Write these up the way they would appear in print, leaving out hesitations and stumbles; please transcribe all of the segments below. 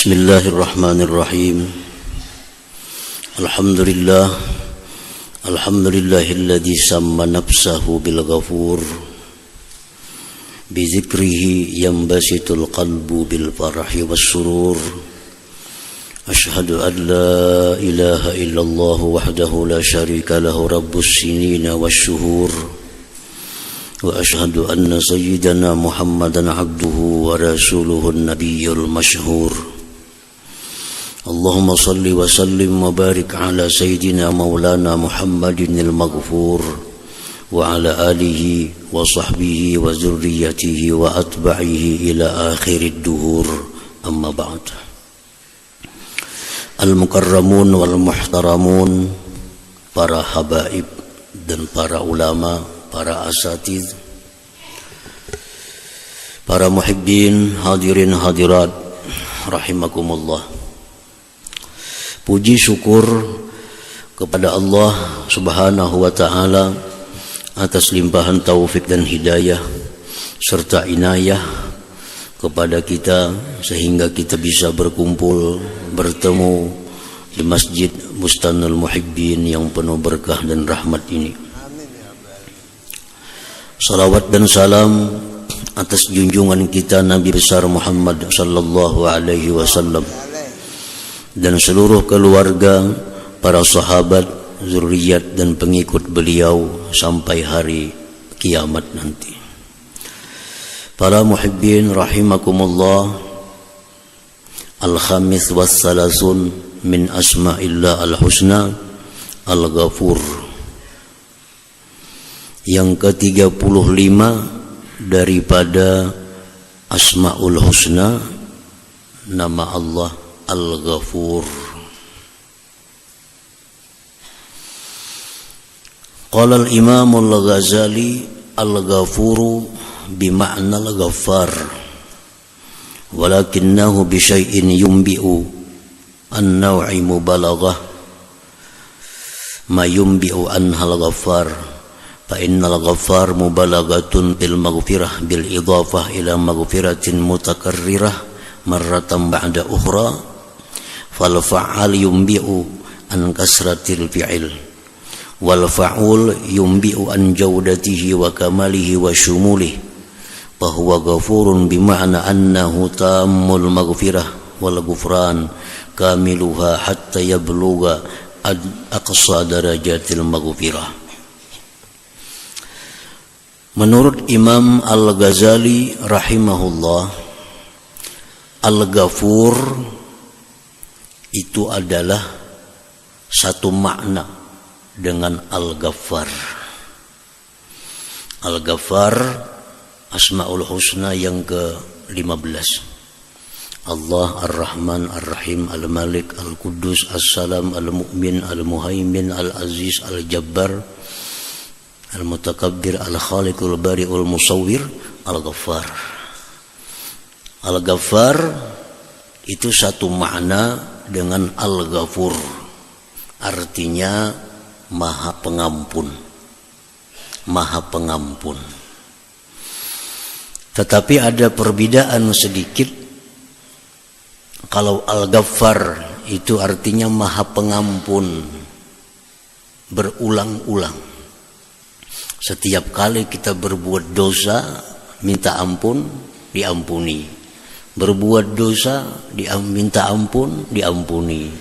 Bismillahirrahmanirrahim. Alhamdulillahilladzi samma nafsahu bil ghafur bi dzikrihi yanbasitul qalbu bil farahi was surur. Ashhadu an la ilaha illallah wahdahu la syarika lahu rabbus sinina wasyuhur. Wa ashhadu anna sayyidana Muhammadan abduhu wa rasuluhu an-nabiyyul masyhur. Allahumma salli wa sallim wa barik ala sayyidina maulana Muhammadin al-maghfur wa ala alihi wa sahbihi wa zurriyyatihi wa atba'ihi ila akhirid duhur. Amma ba'd. Al-mukarramun wal muhtaramun, para habaib dan para ulama, para asatidz, para muhibbin, hadirin hadirat rahimakumullah. Puji syukur kepada Allah Subhanahu wa taala atas limpahan taufik dan hidayah serta inayah kepada kita sehingga kita bisa berkumpul, bertemu di Masjid Bustanul Muhibbin yang penuh berkah dan rahmat ini. Salawat dan salam atas junjungan kita Nabi besar Muhammad sallallahu alaihi wasallam dan seluruh keluarga, para sahabat, zuriat dan pengikut beliau sampai hari kiamat nanti. Para muhibbin rahimakumullah, al-khamis was salasun min asma'illah al-husna al-ghafur. Yang ke-35 daripada Asmaul Husna, nama Allah Al-Ghafur. Qala al-Imam al-Ghazali al-Ghafuru bima'na al-Ghaffar walakinnahu bi syai'in yumbi'u an-naw'i mubalaghah ma yumbi'u anhal ghaffar. فإن الغفار مبالغة بالمغفرة بالإضافة إلى مغفرة متكررة مرة بعد أخرى فالفعال ينبئ عن كثرة الفعل والفعول ينبئ عن جودته وكماله وشموله فهو غفور بمعنى أنه تام المغفرة والغفران كاملها حتى يبلغ أقصى درجات المغفرة. Menurut Imam Al-Ghazali rahimahullah, Al-Ghafur itu adalah satu makna dengan Al-Ghaffar. Al-Ghaffar Asmaul Husna yang ke-15. Allah Ar-Rahman Ar-Rahim Al-Malik Al-Quddus As-Salam Al-Mu'min Al-Muhaimin Al-Aziz Al-Jabbar Al-Mutakabbir Al-Khaliqul Bari'ul Musawwir Al-Ghaffar. Al-Ghaffar itu satu makna dengan Al-Ghafur, artinya Maha Pengampun. Maha Pengampun. Tetapi ada perbedaan sedikit. Kalau Al-Ghaffar itu artinya Maha Pengampun berulang-ulang. Setiap kali kita berbuat dosa, minta ampun, diampuni. Berbuat dosa, minta ampun, diampuni.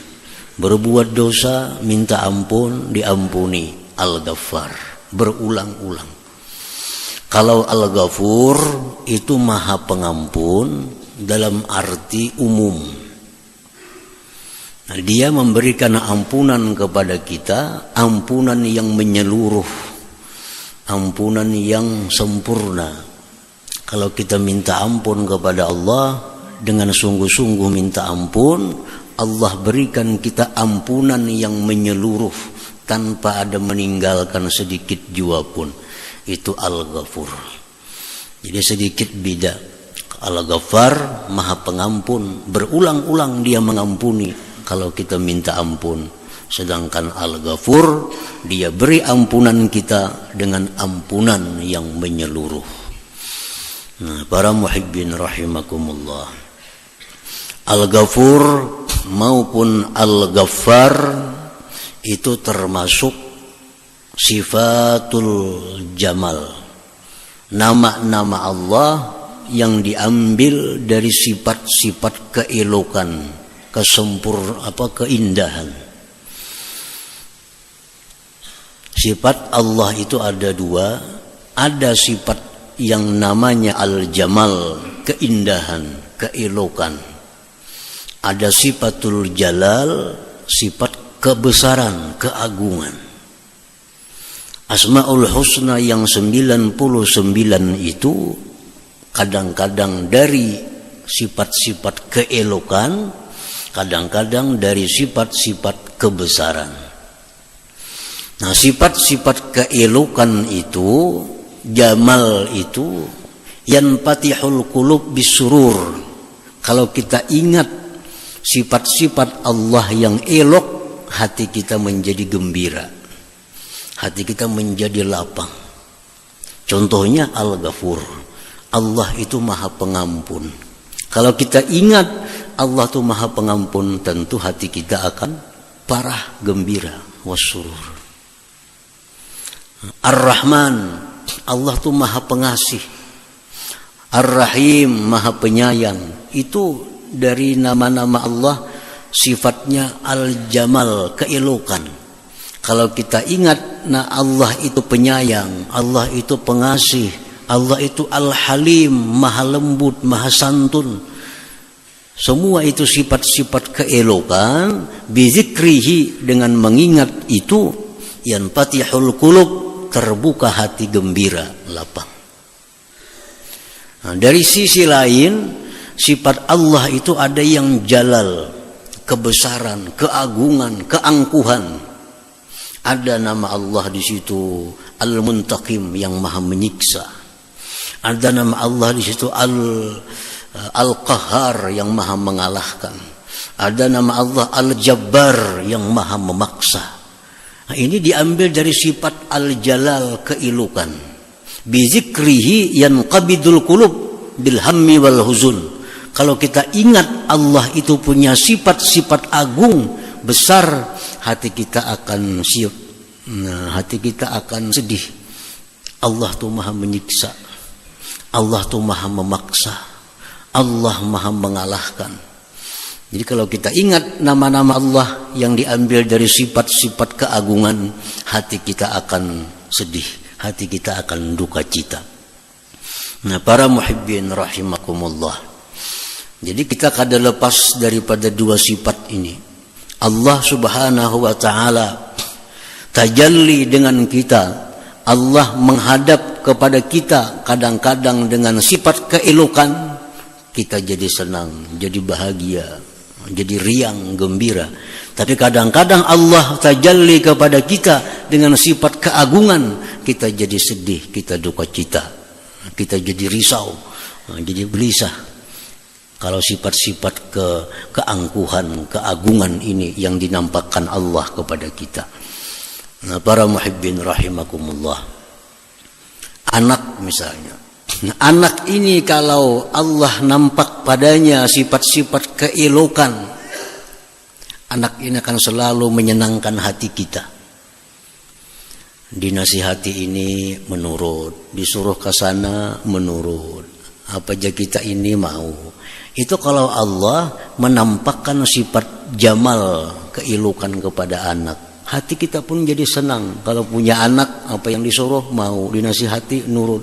Berbuat dosa, minta ampun, diampuni. Al-Ghaffar, berulang-ulang. Kalau Al-Ghafur itu Maha Pengampun dalam arti umum. Nah, dia memberikan ampunan kepada kita, ampunan yang menyeluruh, ampunan yang sempurna. Kalau kita minta ampun kepada Allah dengan sungguh-sungguh minta ampun, Allah berikan kita ampunan yang menyeluruh tanpa ada meninggalkan sedikit jua pun. Itu Al-Ghafur. Jadi sedikit beda. Al-Ghaffar Maha Pengampun, berulang-ulang dia mengampuni kalau kita minta ampun. Sedangkan Al-Ghafur, dia beri ampunan kita dengan ampunan yang menyeluruh. Nah, para muhibbin rahimakumullah, Al-Ghafur maupun Al-Ghaffar itu termasuk sifatul jamal, nama-nama Allah yang diambil dari sifat-sifat keelokan, keindahan. Sifat Allah itu ada dua, ada sifat yang namanya al-jamal, keindahan, keelokan. Ada sifatul jalal, sifat kebesaran, keagungan. Asmaul Husna yang 99 itu kadang-kadang dari sifat-sifat keelokan, kadang-kadang dari sifat-sifat kebesaran. Nah, sifat-sifat keelokan itu, jamal itu, yanfatihul qulub bisurur. Kalau kita ingat sifat-sifat Allah yang elok, hati kita menjadi gembira, hati kita menjadi lapang. Contohnya Al-Ghafur, Allah itu maha pengampun. Kalau kita ingat Allah itu maha pengampun, tentu hati kita akan parah gembira, wasurur. Ar-Rahman, Allah itu maha pengasih. Ar-Rahim, maha penyayang. Itu dari nama-nama Allah, sifatnya al-jamal, keelokan. Kalau kita ingat, nah Allah itu penyayang, Allah itu pengasih, Allah itu al-halim, maha lembut, maha santun. Semua itu sifat-sifat keelokan. Bizikrihi, dengan mengingat itu, yanfatihul qulub, terbuka hati gembira, lapang. Nah, dari sisi lain, sifat Allah itu ada yang jalal, kebesaran, keagungan, keangkuhan. Ada nama Allah di situ Al-Muntaqim, yang maha menyiksa. Ada nama Allah di situ Al-Qahhar, yang maha mengalahkan. Ada nama Allah Al-Jabbar, yang maha memaksa. Nah, ini diambil dari sifat Al-Jalal, keelokan. Bizikrihi yanqabidul qulub bilhammi wal huzun. Kalau kita ingat Allah itu punya sifat-sifat agung, besar, hati kita akan siap, hati kita akan sedih. Allah tuh maha menyiksa, Allah tuh maha memaksa, Allah maha mengalahkan. Jadi kalau kita ingat nama-nama Allah yang diambil dari sifat-sifat keagungan, hati kita akan sedih, hati kita akan duka cita. Nah, para muhibbin rahimakumullah, jadi kita kada lepas daripada dua sifat ini. Allah subhanahu wa ta'ala tajalli dengan kita. Allah menghadap kepada kita kadang-kadang dengan sifat keelokan. Kita jadi senang, jadi bahagia, jadi riang, gembira. Tapi kadang-kadang Allah tajalli kepada kita dengan sifat keagungan. Kita jadi sedih, kita duka cita, kita jadi risau, jadi gelisah. Kalau sifat-sifat keangkuhan, keagungan ini yang dinampakkan Allah kepada kita. Nah, para muhibbin rahimakumullah, anak misalnya. Nah, anak ini kalau Allah nampak padanya sifat-sifat keelokan, anak ini akan selalu menyenangkan hati kita. Dinasihati ini menurut, disuruh ke sana menurut, apa aja kita ini mau. Itu kalau Allah menampakkan sifat jamal, keelokan kepada anak, hati kita pun jadi senang. Kalau punya anak, apa yang disuruh mau, dinasihati nurut.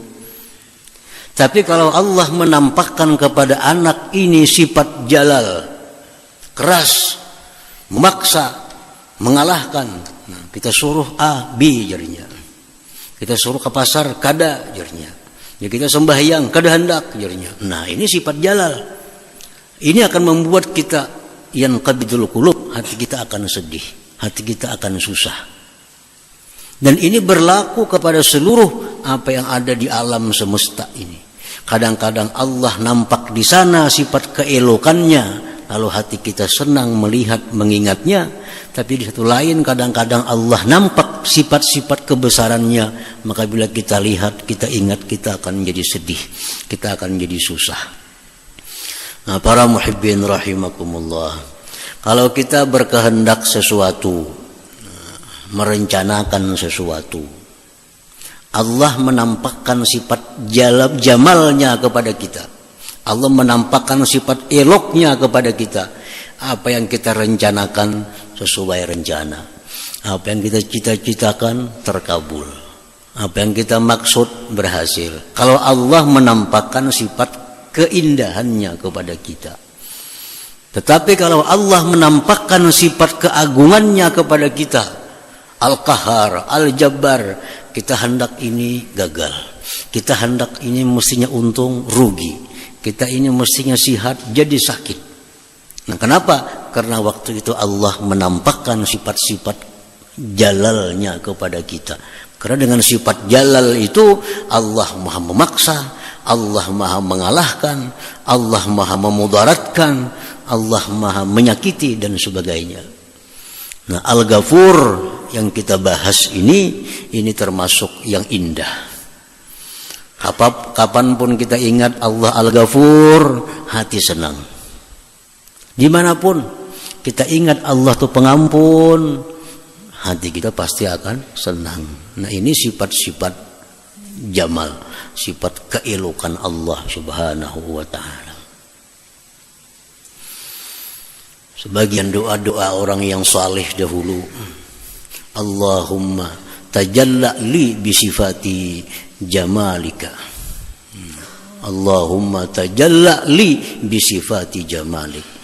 Tapi kalau Allah menampakkan kepada anak ini sifat jalal, keras, memaksa, mengalahkan, nah, kita suruh A, B jadinya. Kita suruh ke pasar, kada jadinya. Ya, kita sembahyang, kada hendak jadinya. Nah, ini sifat jalal. Ini akan membuat kita yanqabidul qulub, hati kita akan sedih, hati kita akan susah. Dan ini berlaku kepada seluruh apa yang ada di alam semesta ini. Kadang-kadang Allah nampak di sana sifat keelokannya, lalu hati kita senang melihat, mengingatnya. Tapi di satu lain kadang-kadang Allah nampak sifat-sifat kebesarannya, maka bila kita lihat, kita ingat, kita akan menjadi sedih, kita akan menjadi susah. Nah, para muhibbin rahimakumullah, kalau kita berkehendak sesuatu, merencanakan sesuatu, Allah menampakkan sifat jamalnya kepada kita. Allah menampakkan sifat eloknya kepada kita. Apa yang kita rencanakan sesuai rencana. Apa yang kita cita-citakan terkabul. Apa yang kita maksud berhasil. Kalau Allah menampakkan sifat keindahannya kepada kita. Tetapi kalau Allah menampakkan sifat keagungannya kepada kita, Al-Qahar, Al-Jabbar, kita hendak ini gagal, kita hendak ini mestinya untung rugi, kita ini mestinya sihat jadi sakit. Nah, kenapa? Karena waktu itu Allah menampakkan sifat-sifat jalalnya kepada kita. Karena dengan sifat jalal itu Allah maha memaksa, Allah maha mengalahkan, Allah maha memudaratkan, Allah maha menyakiti dan sebagainya. Nah, Al-Ghafur yang kita bahas ini termasuk yang indah. Kapanpun kita ingat Allah Al-Ghafur, hati senang. Dimanapun kita ingat Allah itu pengampun, hati kita pasti akan senang. Nah, ini sifat-sifat jamal, sifat keelokan Allah subhanahu wa ta'ala. Sebagian doa-doa orang yang saleh dahulu, Allahumma tajalla li bisifati jamalika, Allahumma tajalla li bisifati jamalik.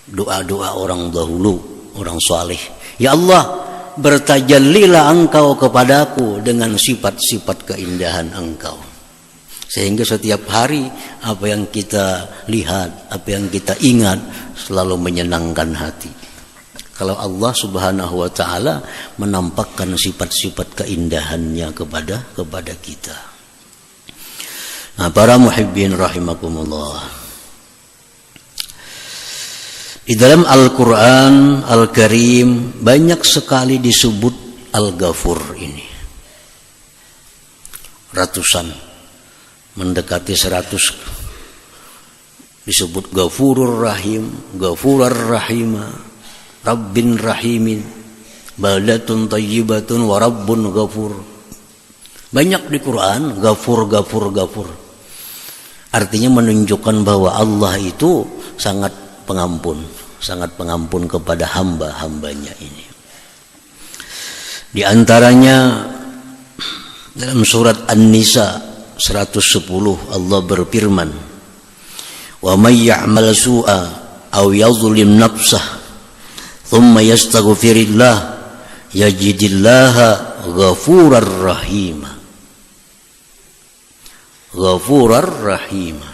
Doa-doa orang dahulu, orang saleh, ya Allah, bertajallilah engkau kepadaku dengan sifat-sifat keindahan engkau. Sehingga setiap hari apa yang kita lihat, apa yang kita ingat selalu menyenangkan hati. Kalau Allah subhanahu wa ta'ala menampakkan sifat-sifat keindahannya kepada kita. Nah, para muhibbin rahimakumullah, di dalam Al-Quran Al-Karim banyak sekali disebut Al-Ghafur ini. Ratusan, mendekati 100 disebut Ghafurur Rahim, Ghafurur Rahima, Rabbin Rahimin, Baldatun Tayyibatun, wa Rabbun Ghafur. Banyak di Quran Ghafur, Ghafur, Ghafur. Artinya menunjukkan bahwa Allah itu sangat pengampun, sangat pengampun kepada hamba-hambanya ini. Di antaranya dalam surat An-Nisa 110 Allah berfirman, wa may ya'mal su'a aw yadhlim nafsah thumma yastaghfirillah yajidillaha ghafurar rahima. Ghafurar rahima.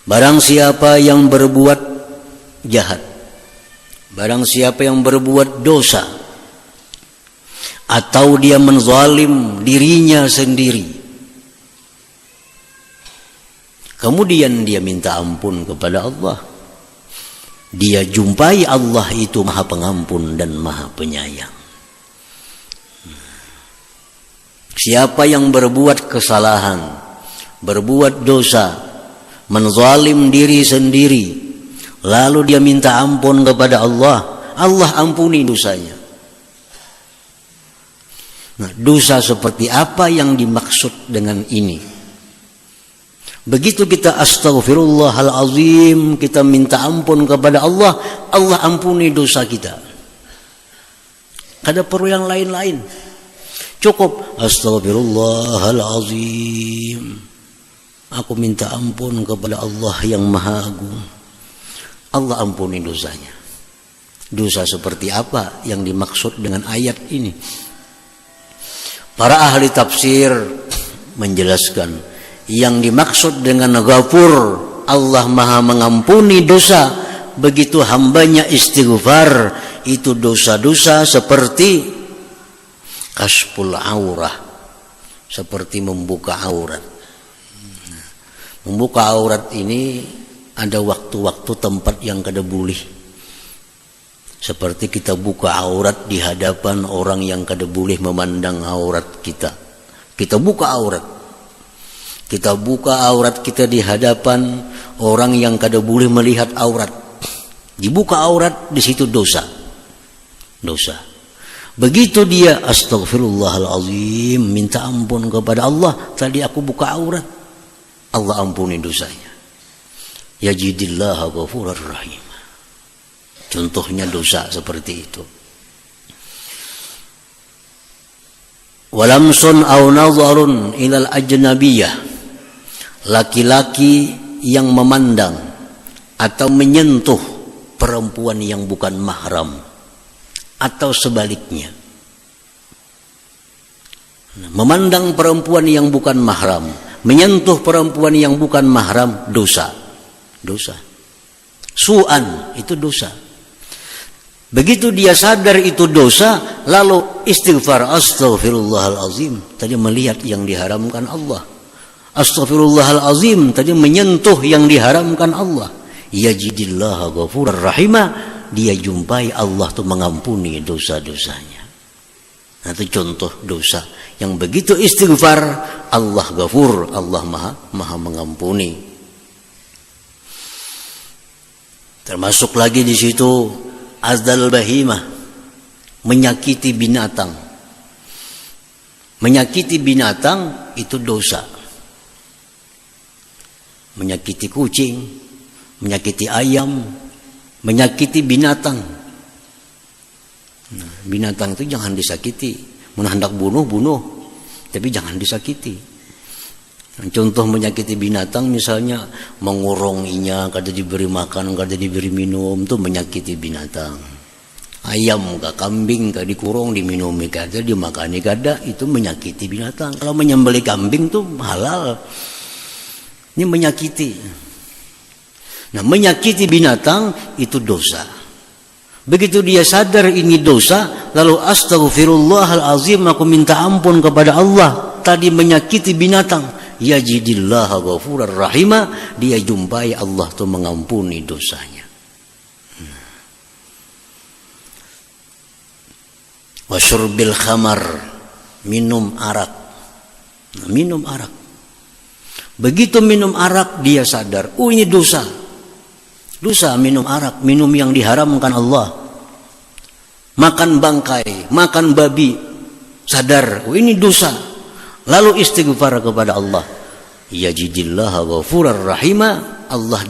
Barang siapa yang berbuat jahat, barang siapa yang berbuat dosa, atau dia menzalim dirinya sendiri, kemudian dia minta ampun kepada Allah, dia jumpai Allah itu maha pengampun dan maha penyayang. Siapa yang berbuat kesalahan, berbuat dosa, menzalim diri sendiri, lalu dia minta ampun kepada Allah, Allah ampuni dosanya. Nah, dosa seperti apa yang dimaksud dengan ini? Begitu kita astaghfirullahalazim, kita minta ampun kepada Allah, Allah ampuni dosa kita. Kada perlu yang lain-lain, cukup astaghfirullahalazim, aku minta ampun kepada Allah yang maha agung, Allah ampuni dosanya. Dosa seperti apa yang dimaksud dengan ayat ini? Para ahli tafsir menjelaskan, yang dimaksud dengan Ghafur, Allah maha mengampuni dosa. Begitu hambanya istighfar, itu dosa-dosa seperti kasful aurah, seperti membuka aurat. Membuka aurat ini ada waktu-waktu tempat yang kada boleh. Seperti kita buka aurat di hadapan orang yang kada boleh memandang aurat kita. Kita buka aurat. Kita buka aurat kita di hadapan orang yang kada boleh melihat aurat. Dibuka aurat, di situ dosa. Dosa. Begitu dia astagfirullahalazim, minta ampun kepada Allah, tadi aku buka aurat, Allah ampuni dosanya. Yajidillaha ghafurar rahim. Contohnya dosa seperti itu. Walamsun aw nazarun ilal ajnabiyah, laki-laki yang memandang atau menyentuh perempuan yang bukan mahram, atau sebaliknya. Memandang perempuan yang bukan mahram, menyentuh perempuan yang bukan mahram, dosa. Dosa. Su'an, itu dosa. Begitu dia sadar itu dosa, lalu istighfar, astaghfirullahalazim. Tadi melihat yang diharamkan Allah. Astaghfirullahalazim, tadi menyentuh yang diharamkan Allah. Yajidillaha ghafurar rahimah, dia jumpai Allah tuh mengampuni dosa-dosanya. Nah, itu contoh dosa yang begitu istighfar, Allah ghafur, Allah maha mengampuni. Termasuk lagi di situ azdal bahimah, menyakiti binatang. Menyakiti binatang itu dosa. Menyakiti kucing, menyakiti ayam, menyakiti binatang. Nah, binatang itu jangan disakiti. Mun hendak bunuh, tapi jangan disakiti. Contoh menyakiti binatang misalnya mengurunginya, kada diberi makan, kada diberi minum, itu menyakiti binatang. Ayam ke kambing ke dikurung, diminumi kada, dimakani kada, itu menyakiti binatang. Kalau menyembelih kambing itu halal. Ini menyakiti. Nah, menyakiti binatang itu dosa. Begitu dia sadar ini dosa, lalu astaghfirullahalazim, aku minta ampun kepada Allah. Tadi menyakiti binatang, yajidillaha ghafurar rahimah, dia jumpai Allah tuh mengampuni dosanya. Wasyurbil khamar, minum arak. Nah, minum arak. Begitu minum arak dia sadar, oh ini dosa. Dosa minum arak, minum yang diharamkan Allah. Makan bangkai, makan babi, sadar, oh ini dosa. Lalu istighfar kepada Allah. Yajidillaha ghafurar rahimah, Allah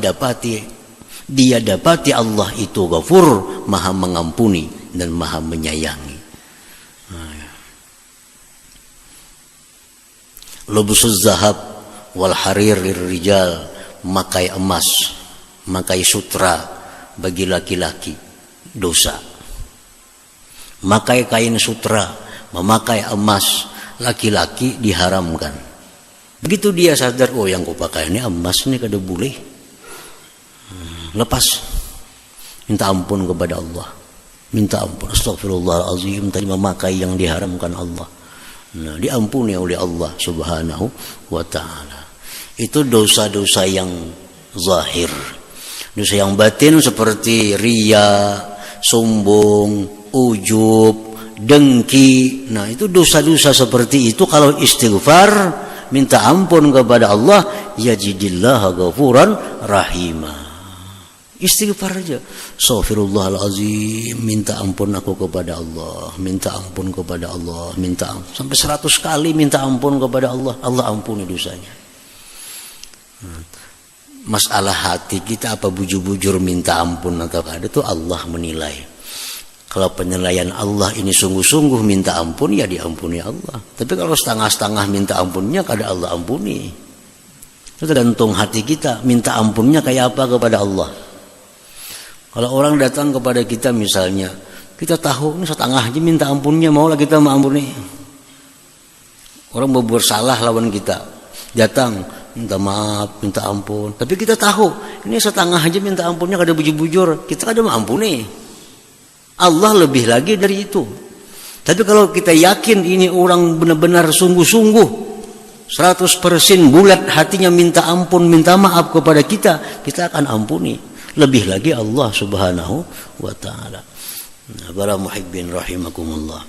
dia dapati Allah itu ghafur, maha mengampuni dan maha menyayangi. Lubsuz zahab wal harir rijal, makai emas, makai sutra bagi laki-laki, dosa. Makai kain sutra, memakai emas, laki-laki diharamkan. Begitu dia sadar, oh yang kupakai ini emas nih kada boleh, lepas, minta ampun kepada Allah, minta ampun, astagfirullahalazim, tadi memakai yang diharamkan Allah. Nah, diampuni oleh Allah subhanahu wa ta'ala. Itu dosa-dosa yang zahir. Dosa yang batin seperti riya, sombong, ujub, dengki. Nah, itu dosa-dosa seperti itu kalau istighfar, minta ampun kepada Allah, yajidillaha ghafuran rahimah. Istighfar aja, astaghfirullahalazim, minta ampun aku kepada Allah, minta ampun kepada Allah, minta ampun. Sampai 100 kali minta ampun kepada Allah, Allah ampuni dosanya. Masalah hati kita apa bujur-bujur minta ampun atau kada, itu Allah menilai. Kalau penilaian Allah ini sungguh-sungguh minta ampun, ya diampuni Allah. Tapi kalau setengah-setengah minta ampunnya, kada Allah ampuni. Itu tergantung hati kita, minta ampunnya kayak apa kepada Allah. Kalau orang datang kepada kita misalnya, kita tahu ini setengah aja minta ampunnya, maulah kita mengampuni. Orang berbuat salah lawan kita, datang minta maaf, minta ampun. Tapi kita tahu ini setengah aja minta ampunnya, kada bujur-bujur, kita kada mengampuni. Allah lebih lagi dari itu. Tapi kalau kita yakin ini orang benar-benar sungguh-sungguh, 100% bulat hatinya minta ampun, minta maaf kepada kita, kita akan ampuni. Lebih lagi Allah subhanahu wa ta'ala. Nah, para muhibbin rahimakumullah.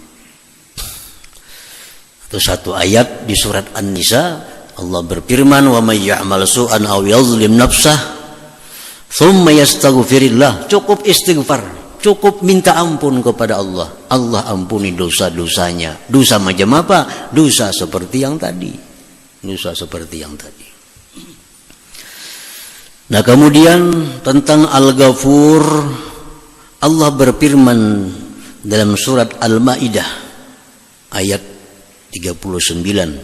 Itu satu ayat di surat An-Nisa, Allah berfirman, "Wa may ya'mal su'an aw yazlim nafsah thumma yastaghfirillah." Cukup istighfar, cukup minta ampun kepada Allah. Allah ampuni dosa-dosanya. Dosa macam apa? Dosa seperti yang tadi. Dosa seperti yang tadi. Nah, kemudian tentang Al-Ghafur, Allah berfirman dalam surat Al-Maidah ayat 39.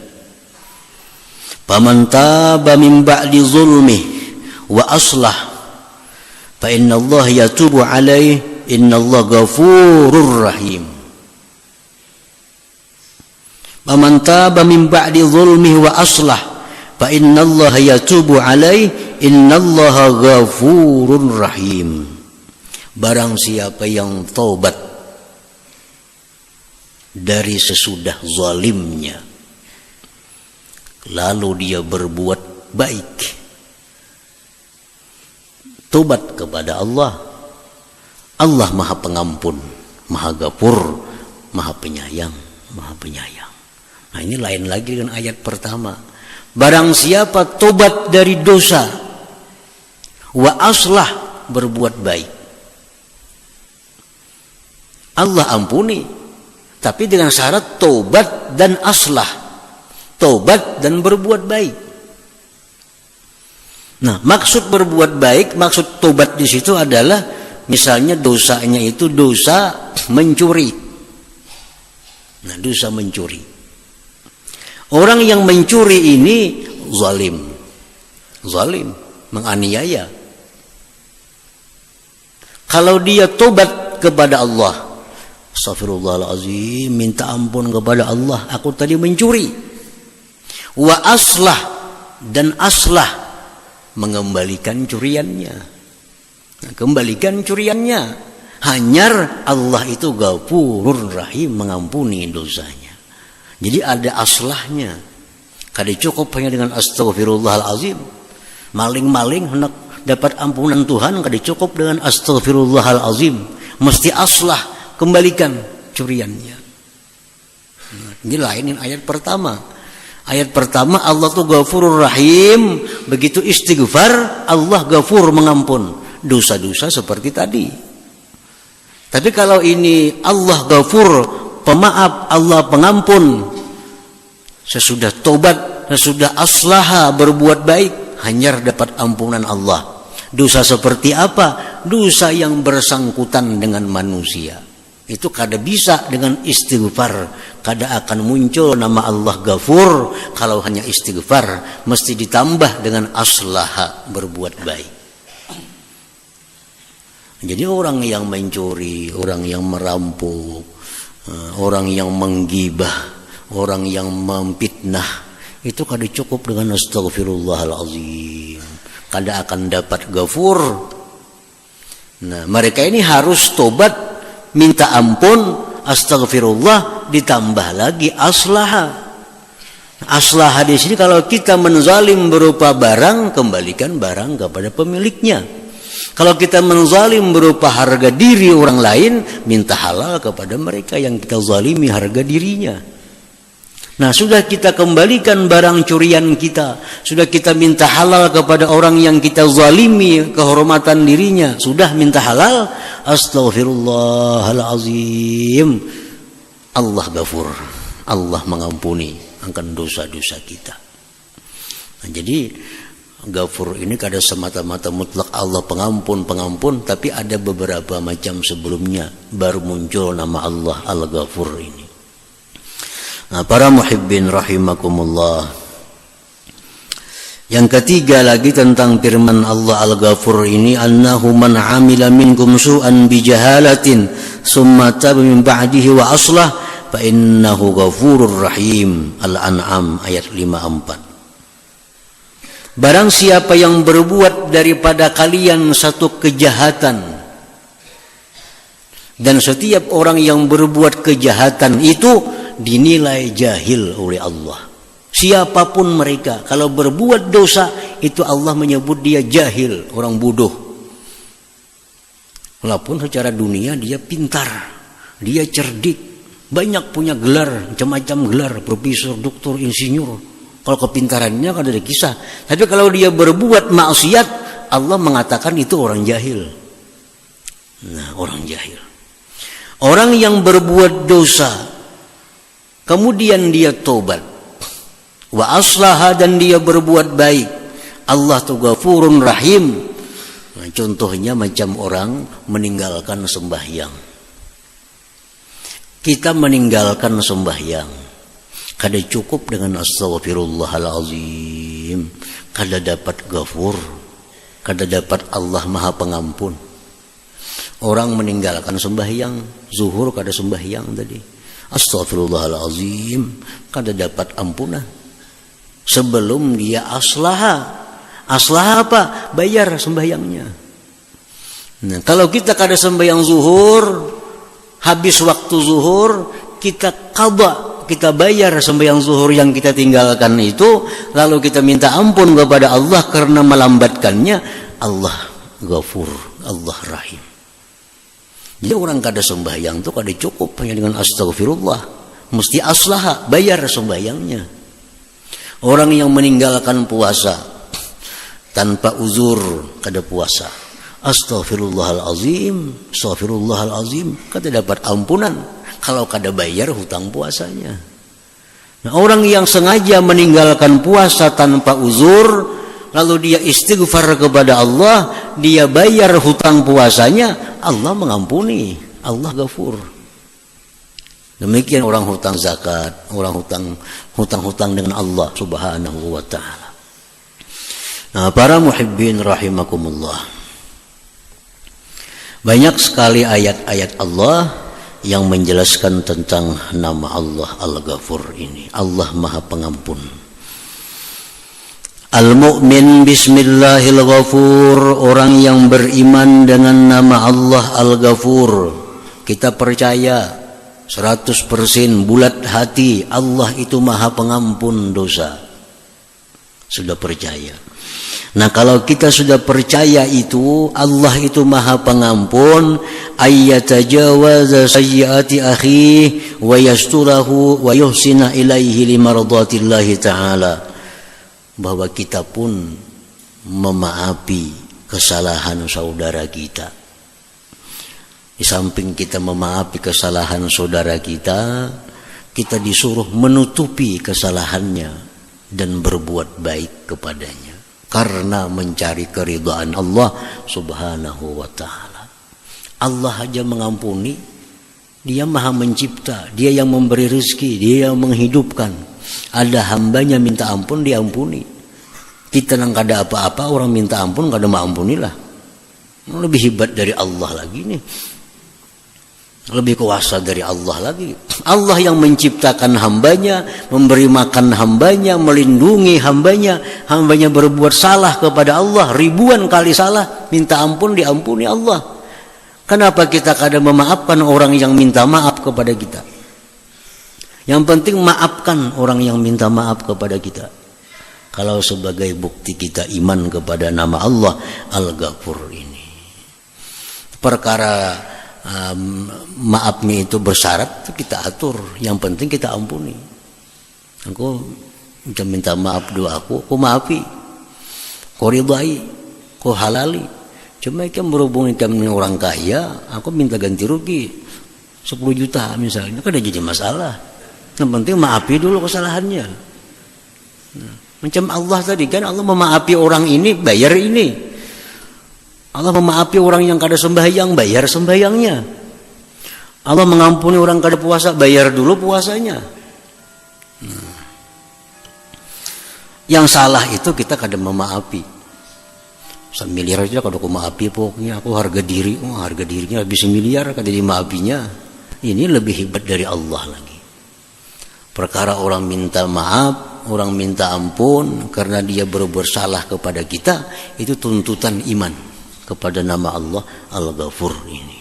"Faman taba min ba'di zulmih wa aslah fa innallaha yatubu alaihi innallaha ghafurur rahim." "Faman taba min ba'di zulmih wa aslah fa innallaha yatubu alaihi innallaha ghafurur rahim." Barang siapa yang taubat dari sesudah zalimnya, lalu dia berbuat baik, tobat kepada Allah, Allah Maha Pengampun, Maha Ghafur, Maha Penyayang, Maha Penyayang. Nah, ini lain lagi dengan ayat pertama. Barang siapa tobat dari dosa, wa aslah, berbuat baik, Allah ampuni, tapi dengan syarat tobat dan aslah, tobat dan berbuat baik. Nah, maksud berbuat baik, maksud tobat di situ adalah misalnya dosanya itu dosa mencuri. Nah, dosa mencuri. Orang yang mencuri ini zalim, menganiaya. Kalau dia tobat kepada Allah, astagfirullahaladzim, minta ampun kepada Allah, aku tadi mencuri. Wa aslah, dan aslah, mengembalikan curiannya. Nah, kembalikan curiannya. Hanyar Allah itu Ghafurur Rahim, mengampuni dosanya. Jadi ada aslahnya. Kada cukup hanya dengan astagfirullahaladzim. Maling-maling hendak dapat ampunan Tuhan, kada cukup dengan astagfirullahaladzim. Mesti aslah, kembalikan curiannya. Ini lain ayat pertama. Ayat pertama Allah tuh Ghafurur Rahim, begitu istighfar Allah Ghafur, mengampun dosa-dosa seperti tadi. Tapi kalau ini Allah Ghafur, pemaaf, Allah pengampun, sesudah tobat, sesudah aslaha, berbuat baik, hanyar dapat ampunan Allah. Dosa seperti apa? Dosa yang bersangkutan dengan manusia. Itu kada bisa dengan istighfar, kada akan muncul nama Allah Ghafur. Kalau hanya istighfar, mesti ditambah dengan aslaha, berbuat baik. Jadi orang yang mencuri, orang yang merampok, orang yang menggibah, orang yang memfitnah, itu kada cukup dengan astagfirullahalazim, kada akan dapat Ghafur. Nah, mereka ini harus tobat, minta ampun, astagfirullah, ditambah lagi aslaha. Aslaha di sini kalau kita menzalim berupa barang, kembalikan barang kepada pemiliknya. Kalau kita menzalim berupa harga diri orang lain, minta halal kepada mereka yang kita zalimi harga dirinya. Nah, sudah kita kembalikan barang curian kita, sudah kita minta halal kepada orang yang kita zalimi kehormatan dirinya, sudah minta halal, astagfirullahalazim, Allah Ghafur, Allah mengampuni akan dosa-dosa kita. Nah, jadi Ghafur ini kada semata-mata mutlak Allah pengampun, tapi ada beberapa macam sebelumnya baru muncul nama Allah Al-Ghafur ini. Nah, para muhibbin rahimakumullah. Yang ketiga lagi tentang firman Allah Al-Ghafur ini, annahu man amila minkum su'an bijahalatin summa taba min ba'dihi wa aslah fa innahu ghafurur rahim. Al-An'am ayat 54. Barang siapa yang berbuat daripada kalian satu kejahatan, dan setiap orang yang berbuat kejahatan itu dinilai jahil oleh Allah. Siapapun mereka, kalau berbuat dosa, itu Allah menyebut dia jahil, orang bodoh. Walaupun secara dunia dia pintar, dia cerdik, banyak punya gelar, macam-macam gelar, profesor, doktor, insinyur, Kalau kepintarannya kan ada kisah. Tapi kalau dia berbuat maksiat, Allah mengatakan itu orang jahil. Nah, orang jahil. Orang yang berbuat dosa, kemudian dia tobat, wa aslaha, dan dia berbuat baik, Allah tuh Ghafurun Rahim. Nah, contohnya macam orang meninggalkan sembahyang. Kita meninggalkan sembahyang, kada cukup dengan astaghfirullahalazim, kada dapat Ghafur, kada dapat Allah Maha Pengampun. Orang meninggalkan sembahyang, zuhur kada sembahyang tadi, astaghfirullahalazim, kada dapat ampunan. Sebelum dia aslaha. Aslaha apa? Bayar sembahyangnya. Nah, kalau kita kada sembahyang zuhur, habis waktu zuhur, kita qadha, kita bayar sembahyang zuhur yang kita tinggalkan itu, lalu kita minta ampun kepada Allah karena melambatkannya, Allah Ghafur, Allah Rahim. Jadi orang kada sembahyang itu kada cukup hanya dengan astaghfirullah, mesti aslaha, bayar sembahyangnya. Orang yang meninggalkan puasa tanpa uzur kada puasa, astaghfirullahalazim, astaghfirullahalazim, kada dapat ampunan kalau kada bayar hutang puasanya. Nah, orang yang sengaja meninggalkan puasa tanpa uzur, lalu dia istighfar kepada Allah, dia bayar hutang puasanya, Allah mengampuni, Allah Ghafur. Demikian orang hutang zakat, orang hutang dengan Allah Subhanahu wa taala. Nah, para muhibbin rahimakumullah, banyak sekali ayat-ayat Allah yang menjelaskan tentang nama Allah Al-Ghafur ini, Allah Maha Pengampun. Al-mu'min bismillahil ghafur, orang yang beriman dengan nama Allah Al-Ghafur. Kita percaya 100% bulat hati Allah itu Maha Pengampun dosa. Sudah percaya. Nah, kalau kita sudah percaya itu Allah itu Maha Pengampun, ayyatajawaza sayyiati akhi wa yasturahu wa yuhsina ilaihi limardatillahi ta'ala, bahwa kita pun memaafi kesalahan saudara kita. Di samping kita memaafi kesalahan saudara kita, kita disuruh menutupi kesalahannya dan berbuat baik kepadanya karena mencari keridhaan Allah Subhanahu wa taala. Allah aja mengampuni, Dia Maha Mencipta, Dia yang memberi rezeki, Dia yang menghidupkan. Ada hambanya minta ampun, diampuni. Kita nang kada apa-apa, orang minta ampun kada maampunilah. Lebih hebat dari Allah lagi nih. Lebih kuasa dari Allah lagi. Allah yang menciptakan hambanya, memberi makan hambanya, melindungi hambanya. Hambanya berbuat salah kepada Allah, ribuan kali salah, minta ampun, diampuni Allah. Kenapa kita kada memaafkan orang yang minta maaf kepada kita? Yang penting maafkan orang yang minta maaf kepada kita. Kalau sebagai bukti kita iman kepada nama Allah Al-Ghafur ini. Perkara maafnya itu bersyarat, kita atur. Yang penting kita ampuni. Aku minta maaf doa aku maafi, aku ridai, aku halali. Cuma ikan berhubung ikan dengan orang kaya, aku minta ganti rugi 10 juta misalnya, kan jadi masalah. Yang penting maafi dulu kesalahannya. Nah, macam Allah tadi kan, Allah memaafi orang ini, bayar ini. Allah memaafi orang yang kada sembahyang, bayar sembahyangnya. Allah mengampuni orang kada puasa, bayar dulu puasanya. Nah, yang salah itu kita kada memaafi. 1 miliar aja kada aku maafi, pokoknya aku harga diri, harga dirinya habis 1 miliar kada dimaafinya. Ini lebih hebat dari Allah lagi. Perkara orang minta maaf, orang minta ampun karena dia berbuat salah kepada kita, itu tuntutan iman kepada nama Allah Al-Ghafur ini.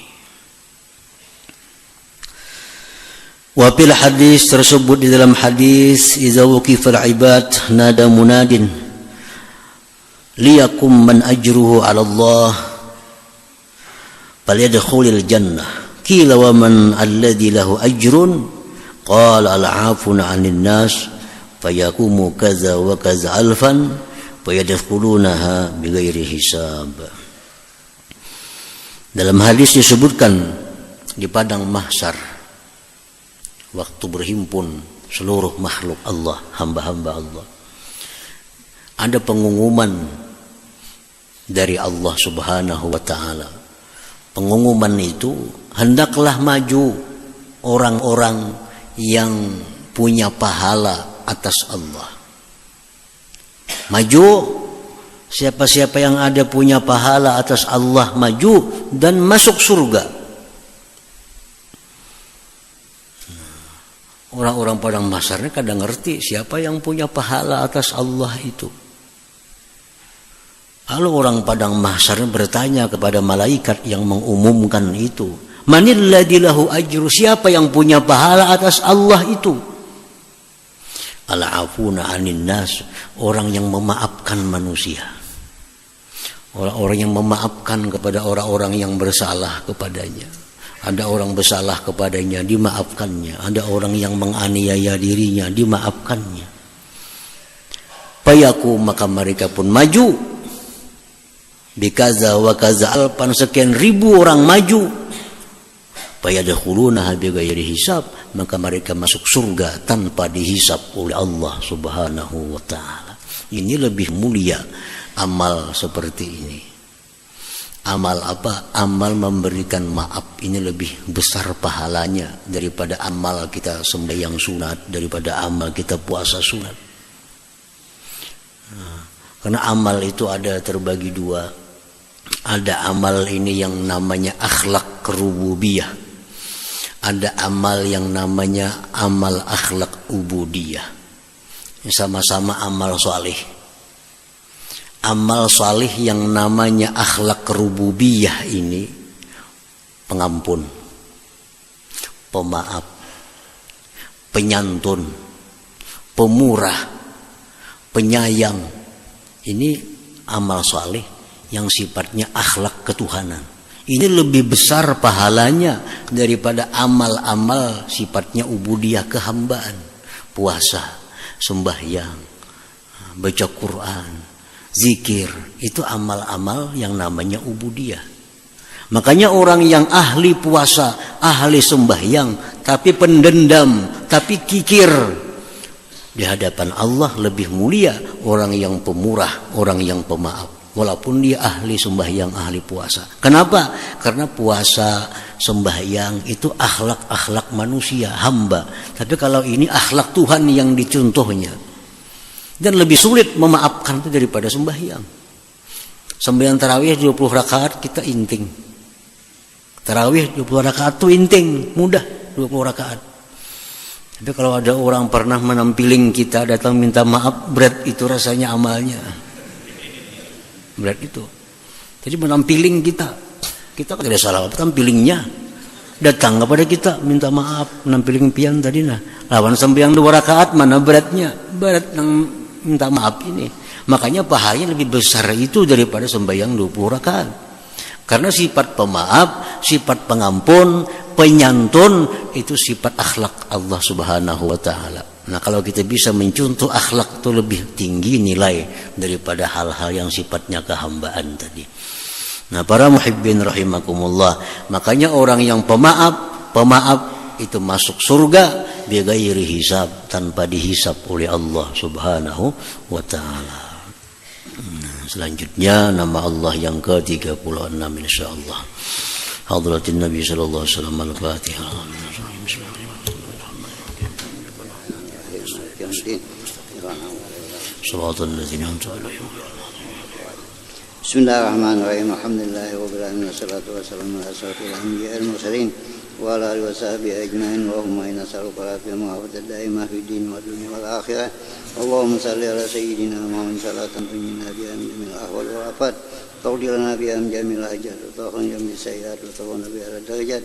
Wa fil hadis, tersebut di dalam hadis, idza wuqifal ibad nada munadin liyakum man ajruhu 'ala Allah falyadkhulil jannah. Qila wa man alladhi lahu ajrun? Qala al-'afuna 'anil nas fayakumu kaza wa kaza alfan fayadkhulunaha bighairi hisab. Dalam hadis disebutkan di padang mahsyar waktu berhimpun seluruh makhluk Allah, hamba-hamba Allah, ada pengumuman dari Allah Subhanahu wa taala. Pengumuman itu, hendaklah maju orang-orang yang punya pahala atas Allah. Maju, siapa-siapa yang ada punya pahala atas Allah maju dan masuk surga. Orang-orang padang mahsyar ini kadang ngerti siapa yang punya pahala atas Allah itu. Lalu orang padang mahsyar bertanya kepada malaikat yang mengumumkan itu, manil ladzi lahu ajru, siapa yang punya pahala atas Allah itu? Al-afuna 'anin nas, orang yang memaafkan manusia. Orang-orang yang memaafkan kepada orang-orang yang bersalah kepadanya. Ada orang bersalah kepadanya, dimaafkannya. Ada orang yang menganiaya dirinya, dimaafkannya. Payaku, maka mereka pun maju. Bikaza wa kaza alpan, sekian ribu orang maju. Fayadkhulunaha bighairi hisab, maka mereka masuk surga tanpa dihisab oleh Allah Subhanahu wa taala. Ini lebih mulia amal seperti ini. Amal apa? Amal memberikan maaf. Ini lebih besar pahalanya daripada amal kita sembahyang sunat, daripada amal kita puasa sunat. Karena amal itu ada terbagi dua. Ada amal ini yang namanya akhlak rububiyah. Ada amal yang namanya amal akhlak ubudiyah. Sama-sama amal salih. Amal salih yang namanya akhlak rububiyah ini pengampun, pemaaf, penyantun, pemurah, penyayang. Ini amal salih yang sifatnya akhlak ketuhanan. Ini lebih besar pahalanya daripada amal-amal sifatnya ubudiyah, kehambaan. Puasa, sembahyang, baca Quran, zikir, itu amal-amal yang namanya ubudiyah. Makanya orang yang ahli puasa, ahli sembahyang, tapi pendendam, tapi kikir, di hadapan Allah lebih mulia orang yang pemurah, orang yang pemaaf. Walaupun dia ahli sembahyang, ahli puasa. Kenapa? Karena puasa, sembahyang itu akhlak-akhlak manusia, hamba. Tapi kalau ini akhlak Tuhan yang dicontohnya. Dan lebih sulit memaafkan itu daripada sembahyang. Sembahyang tarawih 20 rakaat kita inting. Tarawih 20 rakaat itu inting, mudah 20 rakaat. Tapi kalau ada orang pernah menampiling kita, datang minta maaf, berat itu rasanya amalnya. Berat itu. Jadi menampiling kita tidak salah tampilingnya. Datang kepada kita minta maaf, menampiling pian tadi nah. Lawan sembahyang 2 rakaat mana beratnya? Berat yang minta maaf ini. Makanya pahalanya lebih besar itu daripada sembahyang 20 rakaat. Karena sifat pemaaf, sifat pengampun, penyantun itu sifat akhlak Allah Subhanahu wa taala. Nah, kalau kita bisa mencontoh akhlak itu lebih tinggi nilai daripada hal-hal yang sifatnya kehambaan tadi. Nah, para muhibbin rahimakumullah, makanya orang yang pemaaf itu masuk surga bighairi hisab, tanpa dihisab oleh Allah Subhanahu wa taala. Nah, selanjutnya nama Allah yang ke-36 insyaallah. Hadratin Nabi sallallahu alaihi wasallam, Al-Fatihah. Bismillahirrahmanirrahim. Alhamdulillahirabbil alamin wassalatu wassalamu ala asyrofil anbiya'il mursalin wa ala alihi washabihi ajmain. Allahumma inna nas'aluka al-afiyata wa al-afiyata daimah fid din wad dunya wal akhirah. Allahumma shalli ala sayyidina Muhammad salatan tunjina biha min jami'il ahwal wal afat تقضي لنا بها من جميع الحاجات وتخرجنا من السيئات وترفعنا بها إلى الدرجات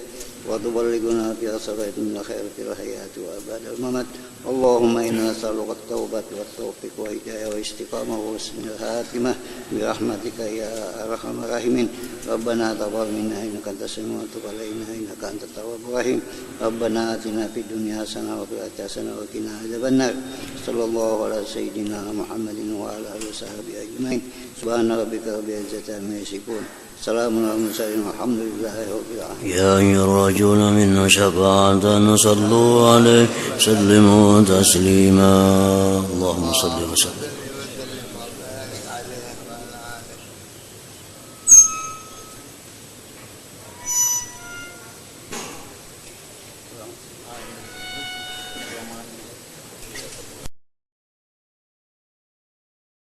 وتبلغنا بها صلاة من الخير في الحياة وبعد الممات. اللهم إنا نسألك التوبة والتوفيق والهداية والاستقامة وحسن الخاتمة برحمتك يا أرحم الراحمين. ربنا تقبل منا إنك أنت السميع وتب علينا إنك أنت التواب الرحيم. ربنا آتنا في الدنيا حسنة وفي الآخرة حسنة وقنا عذاب النار. صلى الله على سيدنا محمد وعلى آله وصحبه أجمعين. سبحان ربك رب العزة عما يصفون. سلام على المرسلين والحمد لله رب العالمين. يا أيها الرجل منا شفاعة صلوا عليه سلموا تسليما. اللهم صل وسلم.